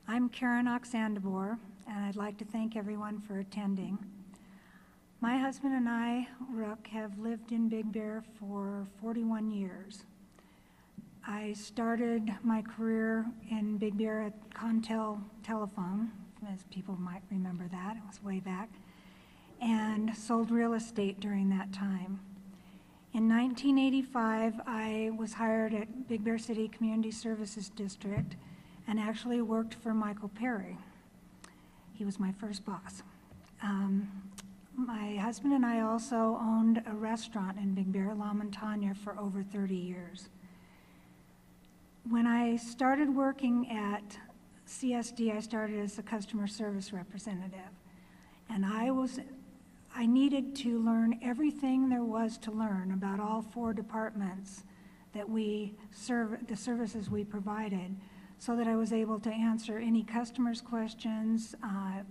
I'm Karyn Oxandaboure, and I'd like to thank everyone for attending. My husband and I, Rook, have lived in Big Bear for 41 years. I started my career in Big Bear at Contel Telephone, as people might remember that, it was way back, and sold real estate during that time. In 1985, I was hired at Big Bear City Community Services District and actually worked for Michael Perry. He was my first boss. My husband and I also owned a restaurant in Big Bear, La Montagne, for over 30 years. When I started working at CSD, I started as a customer service representative. And I needed to learn everything there was to learn about all 4 departments that we serve, the services we provided, so that I was able to answer any customers' questions,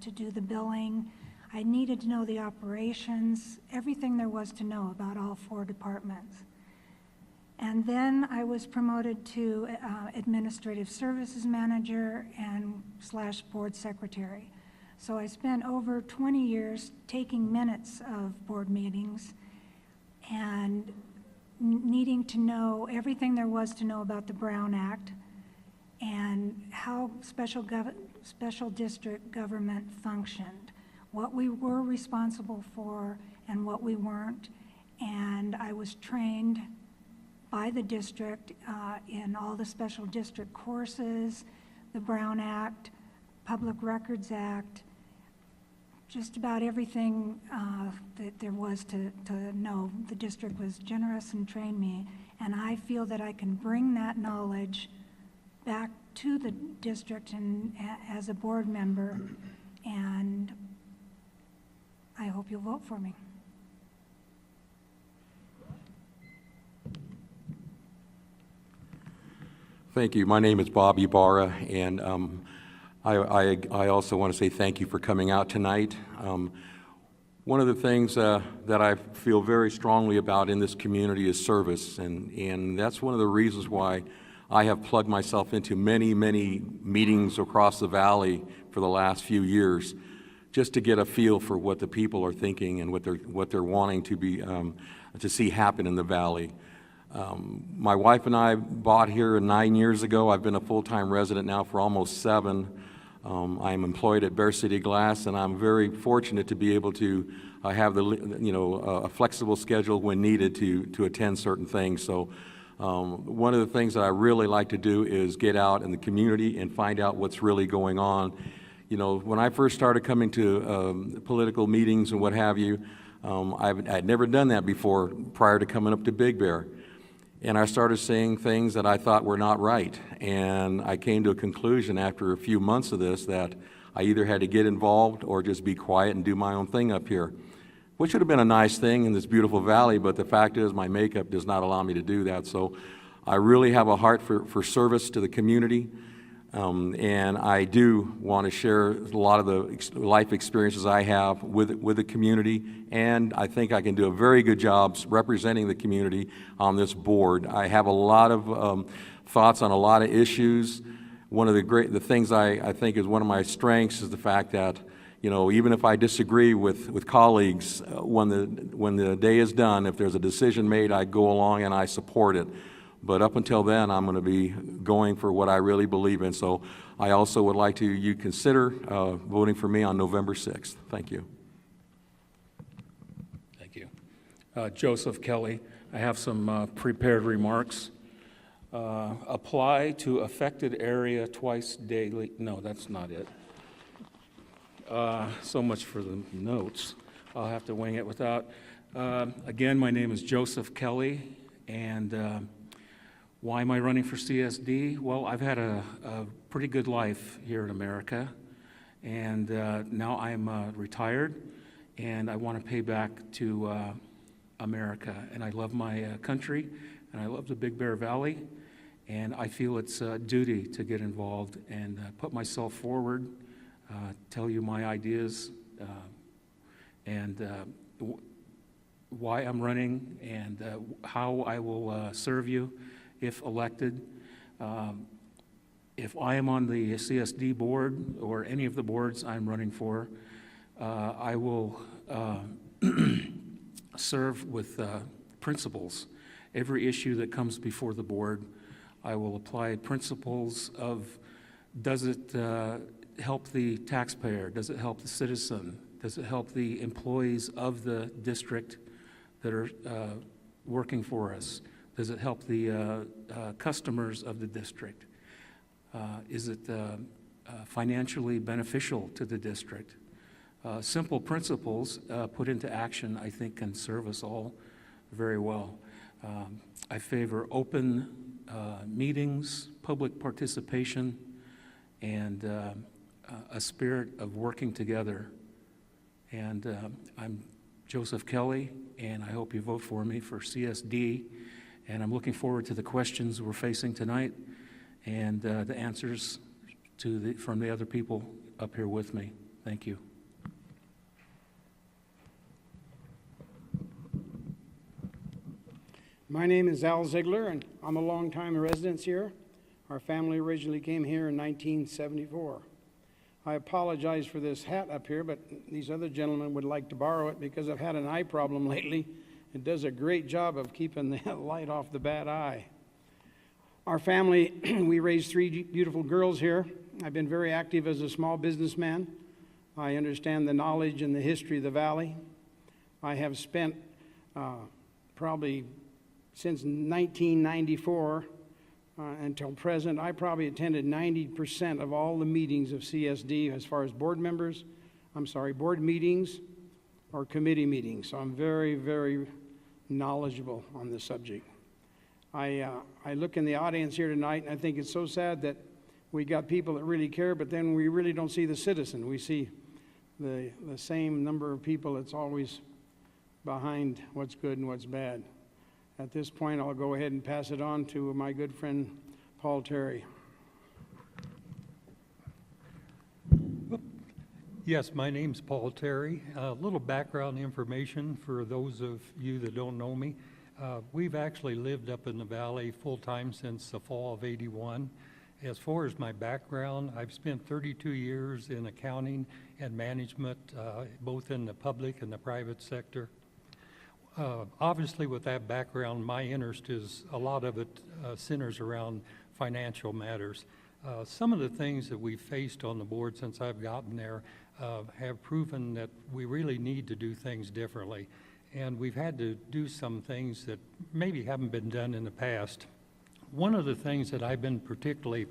to do the billing. I needed to know the operations, everything there was to know about all 4 departments. And then I was promoted to administrative services manager and / board secretary. So I spent over 20 years taking minutes of board meetings and needing to know everything there was to know about the Brown Act and how special district government functioned, what we were responsible for and what we weren't. And I was trained by the district in all the special district courses, the Brown Act, Public Records Act, just about everything that there was to know. The district was generous and trained me, and I feel that I can bring that knowledge back to the district and as a board member, and I hope you'll vote for me. Thank you. My name is Bob Ybarra, and I also want to say thank you for coming out tonight. One of the things that I feel very strongly about in this community is service, and that's one of the reasons why I have plugged myself into many, many meetings across the valley for the last few years, just to get a feel for what the people are thinking and what they're wanting to see happen in the valley. My wife and I bought here 9 years ago. I've been a full-time resident now for almost 7. I'm employed at Bear City Glass, and I'm very fortunate to be able to have a flexible schedule when needed to attend certain things. So one of the things that I really like to do is get out in the community and find out what's really going on. You know, when I first started coming to political meetings and what have you, I'd never done that before prior to coming up to Big Bear. And I started saying things that I thought were not right. And I came to a conclusion after a few months of this that I either had to get involved or just be quiet and do my own thing up here, which would have been a nice thing in this beautiful valley, but the fact is my makeup does not allow me to do that. So I really have a heart for service to the community. And I do want to share a lot of the life experiences I have with the community, and I think I can do a very good job representing the community on this board. I have a lot of thoughts on a lot of issues. One of the things I think is one of my strengths is the fact that, you know, even if I disagree with colleagues, when the day is done, if there's a decision made, I go along and I support it. But up until then, I'm going to be going for what I really believe in. So I also would like you consider voting for me on November 6th. Thank you. Thank you. Joseph Kelly. I have some prepared remarks. Apply to affected area twice daily. No, that's not it. So much for the notes. I'll have to wing it without. Again, my name is Joseph Kelly, and why am I running for CSD? Well, I've had a pretty good life here in America, and now I'm retired, and I want to pay back to America. And I love my country, and I love the Big Bear Valley, and I feel it's a duty to get involved and put myself forward, tell you my ideas, and why I'm running, and how I will serve you if elected. if I am on the CSD board or any of the boards I'm running for, I will serve with principles. Every issue that comes before the board, I will apply principles of, does it help the taxpayer? Does it help the citizen? Does it help the employees of the district that are working for us? Does it help the customers of the district? Is it financially beneficial to the district? Simple principles put into action, I think, can serve us all very well. I favor open meetings, public participation, and a spirit of working together. And I'm Joseph Kelly, and I hope you vote for me for CSD. And I'm looking forward to the questions we're facing tonight and the answers from the other people up here with me. Thank you. My name is Al Ziegler, and I'm a longtime resident here. Our family originally came here in 1974. I apologize for this hat up here, but these other gentlemen would like to borrow it because I've had an eye problem lately. It does a great job of keeping the light off the bad eye. Our family, we raised 3 beautiful girls here. I've been very active as a small businessman. I understand the knowledge and the history of the valley. I have spent probably since 1994 until present, I probably attended 90% of all the meetings of CSD as far as board meetings or committee meetings. So I'm very, very knowledgeable on the subject. I look in the audience here tonight, and I think it's so sad that we got people that really care, but then we really don't see the citizen. We see the same number of people that's always behind what's good and what's bad. At this point, I'll go ahead and pass it on to my good friend, Paul Terry. Yes, my name's Paul Terry. A little background information for those of you that don't know me. We've actually lived up in the valley full-time since the fall of '81. As far as my background, I've spent 32 years in accounting and management, both in the public and the private sector. Obviously, with that background, my interest is, a lot of it centers around financial matters. Some of the things that we've faced on the board since I've gotten there have proven that we really need to do things differently. And we've had to do some things that maybe haven't been done in the past. One of the things that I've been particularly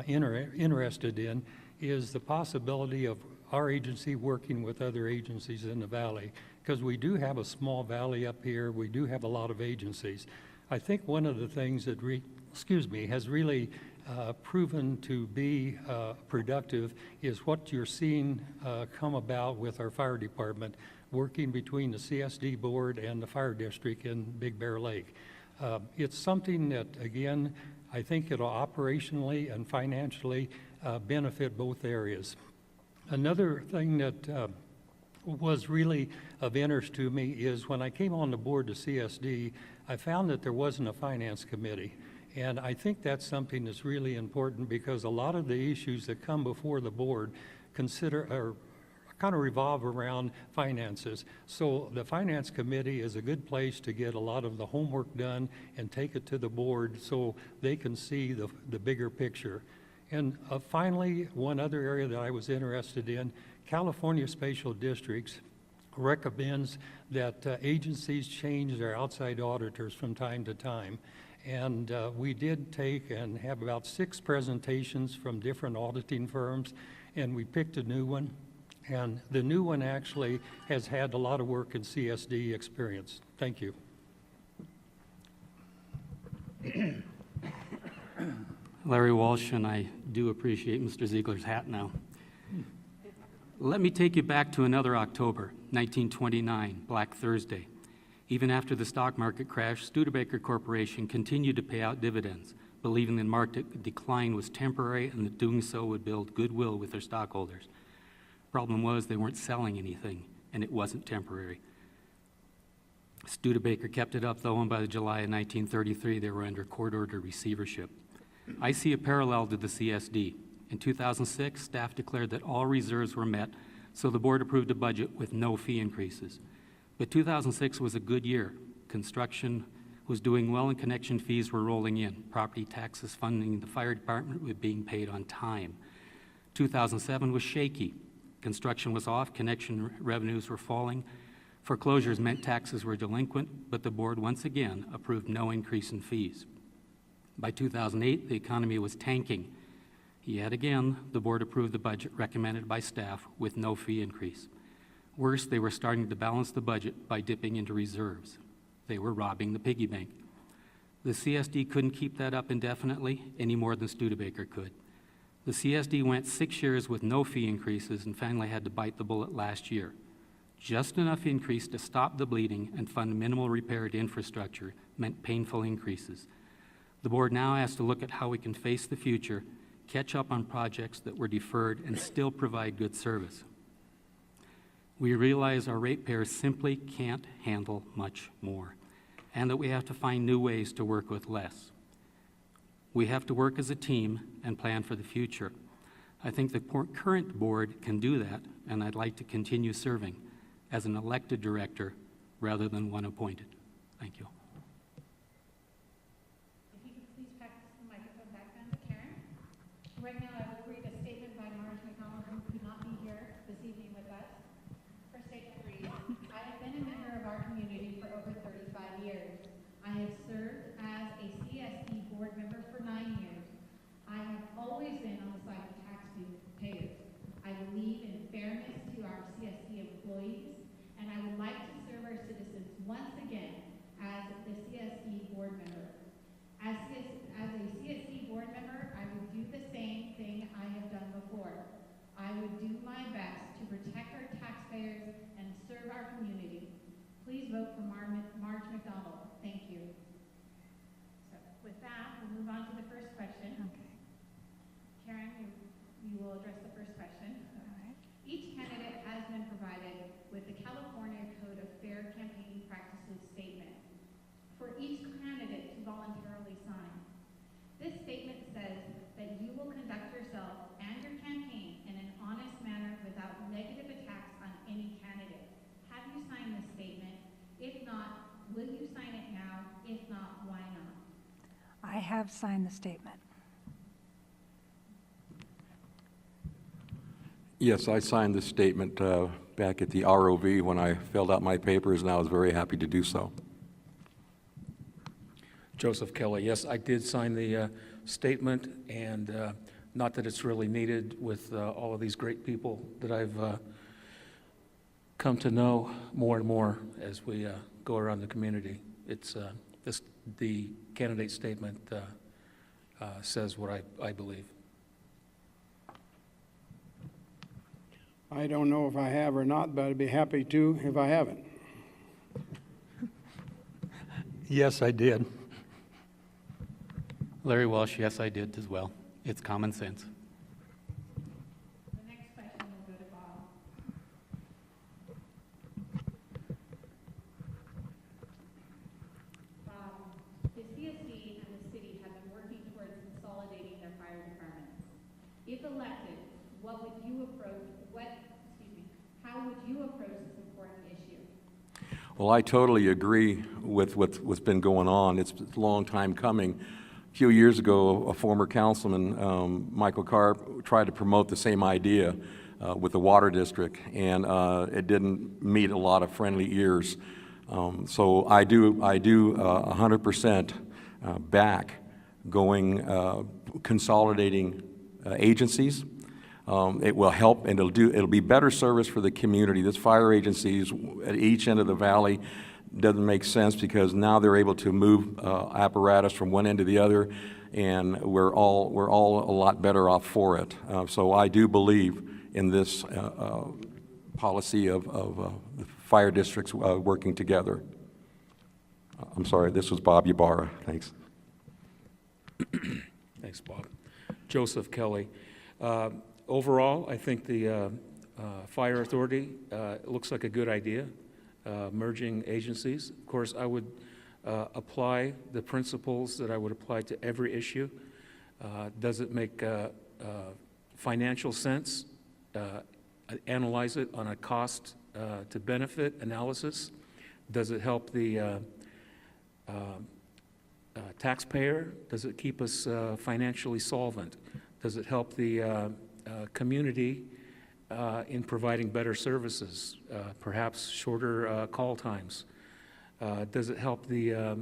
interested in is the possibility of our agency working with other agencies in the valley, because we do have a small valley up here. We do have a lot of agencies. I think one of the things that has really proven to be productive is what you're seeing come about with our fire department, working between the CSD board and the fire district in Big Bear Lake. It's something that, again, I think it'll operationally and financially benefit both areas. Another thing that was really of interest to me is when I came on the board to CSD, I found that there wasn't a finance committee. And I think that's something that's really important, because a lot of the issues that come before the board kind of revolve around finances. So the finance committee is a good place to get a lot of the homework done and take it to the board so they can see the bigger picture. And finally, one other area that I was interested in, California Spatial Districts recommends that agencies change their outside auditors from time to time. And we did take and have about 6 presentations from different auditing firms, and we picked a new one. And the new one actually has had a lot of work in CSD experience. Thank you. Larry Walsh, and I do appreciate Mr. Ziegler's hat now. Let me take you back to another October, 1929, Black Thursday. Even after the stock market crashed, Studebaker Corporation continued to pay out dividends, believing the market decline was temporary and that doing so would build goodwill with their stockholders. Problem was they weren't selling anything, and it wasn't temporary. Studebaker kept it up, though, and by July of 1933, they were under court-ordered receivership. I see a parallel to the CSD. In 2006, staff declared that all reserves were met, so the board approved a budget with no fee increases. But 2006 was a good year. Construction was doing well and connection fees were rolling in. Property taxes funding the fire department were being paid on time. 2007 was shaky. Construction was off, connection revenues were falling. Foreclosures meant taxes were delinquent, but the board once again approved no increase in fees. By 2008, the economy was tanking. Yet again, the board approved the budget recommended by staff with no fee increase. Worse, they were starting to balance the budget by dipping into reserves. They were robbing the piggy bank. The CSD couldn't keep that up indefinitely any more than Studebaker could. The CSD went 6 years with no fee increases and finally had to bite the bullet last year. Just enough increase to stop the bleeding and fund minimal repair to infrastructure meant painful increases. The board now has to look at how we can face the future, catch up on projects that were deferred, and still provide good service. We realize our ratepayers simply can't handle much more, and that we have to find new ways to work with less. We have to work as a team and plan for the future. I think the current board can do that, and I'd like to continue serving as an elected director rather than one appointed. Thank you. If you could please pass the microphone back down to Karyn. Right now, I will read a statement by Marge McDonald, who could not be here this evening with us. Her statement reads, I have been a member of our community for over 35 years. I have served as a CSD board member for 9 years. I have always been on the side of taxpayers. I believe in fairness to our CSD employees, and I would like to serve our citizens once again as the CSD board member. As a CSD board member, I would do the same thing I have done before. I would do my best to protect our taxpayers and serve our community. Please vote for Marge McDonald. Thank you. So with that, we'll move on to the first question. Okay. Karyn, you will address the first question. All right. Each candidate has been provided with the California Code of Fair Campaign Practices statement for each candidate to voluntarily sign. This statement says that you will conduct yourself and your campaign in an honest manner without negative attacks on any candidate. Have you signed this statement? If not, will you sign it now? If not, why not? I have signed the statement. Yes, I signed this statement back at the ROV when I filled out my papers, and I was very happy to do so. Joseph Kelly, yes, I did sign the statement, and not that it's really needed with all of these great people that I've come to know more and more as we go around the community. It's the candidate statement says what I believe. I don't know if I have or not, but I'd be happy to if I haven't. Yes, I did. Larry Walsh, yes, I did as well. It's common sense. The next question will go to Bob. The CSD and the city have been working towards consolidating their fire departments. If elected, how would you approach this important issue? Well, I totally agree with what's been going on. It's a long time coming. A few years ago, a former councilman, Michael Karp, tried to promote the same idea with the water district, and it didn't meet a lot of friendly ears. So I do 100% back going consolidating agencies. It will help, and it'll be better service for the community. This fire agencies at each end of the valley doesn't make sense because now they're able to move apparatus from one end to the other, and we're all a lot better off for it. So I do believe in this policy of the fire districts working together. I'm sorry, this was Bob Ybarra. Thanks. Thanks, Bob. Joseph Kelly. Overall, I think the fire authority looks like a good idea, merging agencies. Of course, I would apply the principles that I would apply to every issue. Does it make financial sense? Analyze it on a cost to benefit analysis. Does it help the taxpayer? Does it keep us financially solvent? Does it help the community in providing better services, perhaps shorter call times? Does it help the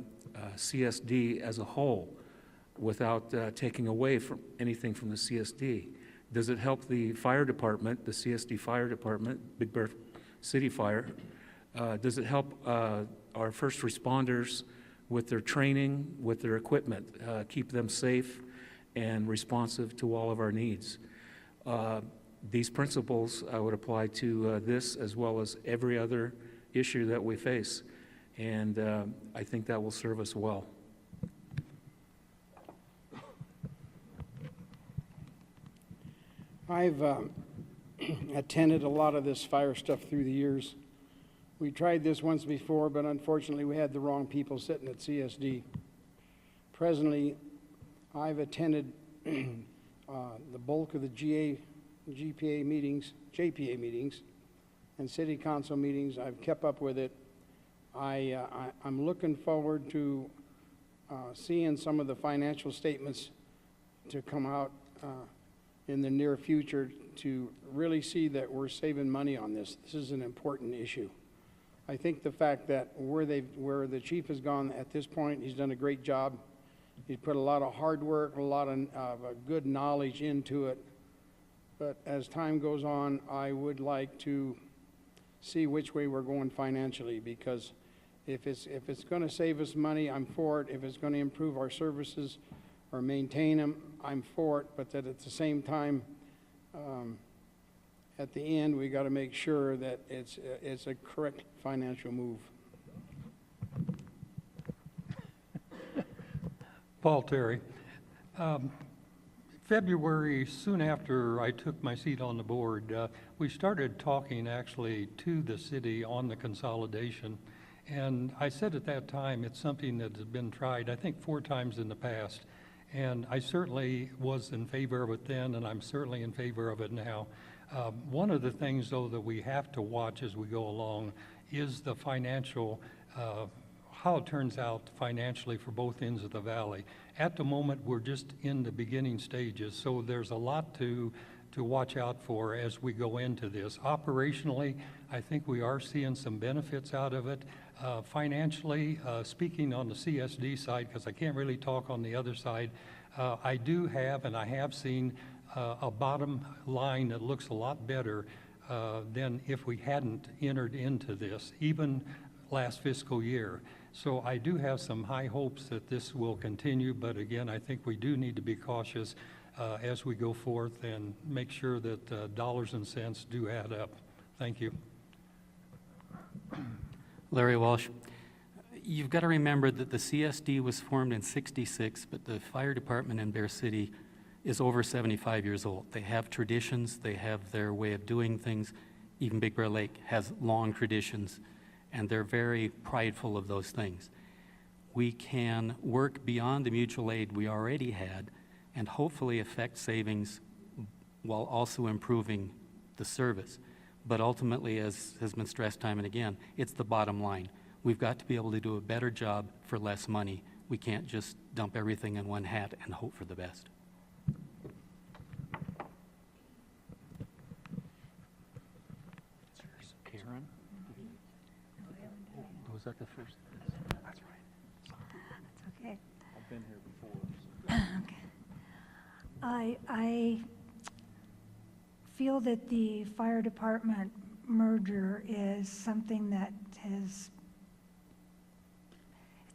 CSD as a whole without taking away from anything from the CSD? Does it help the fire department, the CSD fire department, Big Bear City Fire? Does it help our first responders with their training, with their equipment, keep them safe and responsive to all of our needs? These principles I would apply to this as well as every other issue that we face, and I think that will serve us well. I've attended a lot of this fire stuff through the years. We tried this once before, but unfortunately we had the wrong people sitting at CSD. Presently, I've attended the bulk of the JPA meetings, and city council meetings. I've kept up with it. I'm looking forward to seeing some of the financial statements to come out in the near future to really see that we're saving money on this. This is an important issue. I think the fact that where the chief has gone at this point, he's done a great job. He's put a lot of hard work, a lot of good knowledge into it. But as time goes on, I would like to see which way we're going financially, because if it's going to save us money, I'm for it. If it's going to improve our services or maintain them, I'm for it. But that at the same time, at the end, we got to make sure that it's a correct financial move. Paul Terry. February, soon after I took my seat on the board, we started talking actually to the city on the consolidation. And I said at that time, it's something that has been tried, I think, 4 times in the past. And I certainly was in favor of it then, and I'm certainly in favor of it now. One of the things, though, that we have to watch as we go along is the financial, how it turns out financially for both ends of the valley. At the moment, we're just in the beginning stages, so there's a lot to watch out for as we go into this. Operationally, I think we are seeing some benefits out of it. Financially, speaking on the CSD side, because I can't really talk on the other side, I do have, and I have seen a bottom line that looks a lot better than if we hadn't entered into this, even last fiscal year. So I do have some high hopes that this will continue, but again, I think we do need to be cautious as we go forth and make sure that dollars and cents do add up. Thank you. Larry Walsh, you've got to remember that the CSD was formed in '66, but the fire department in Bear City is over 75 years old. They have traditions, they have their way of doing things. Even Big Bear Lake has long traditions, and they're very prideful of those things. We can work beyond the mutual aid we already had and hopefully affect savings while also improving the service. But ultimately, as has been stressed time and again, it's the bottom line. We've got to be able to do a better job for less money. We can't just dump everything in one hat and hope for the best. Karyn? Was that the first? That's right. That's okay. I've been here before. Okay. I feel that the fire department merger is something that it's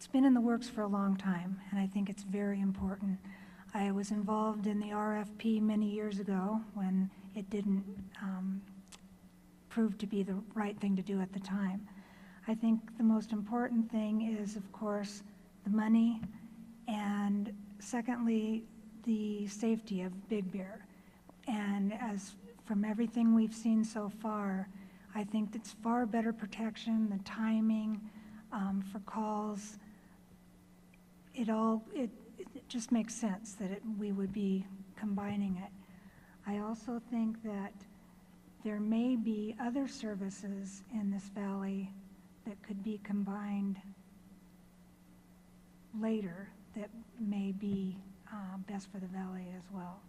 been in the works for a long time, and I think it's very important. I was involved in the RFP many years ago when it didn't prove to be the right thing to do at the time. I think the most important thing is, of course, the money, and secondly, the safety of Big Bear. And as from everything we've seen so far, I think it's far better protection, the timing for calls. it just makes sense that we would be combining it. I also think that there may be other services in this valley that could be combined later that may be best for the valley as well.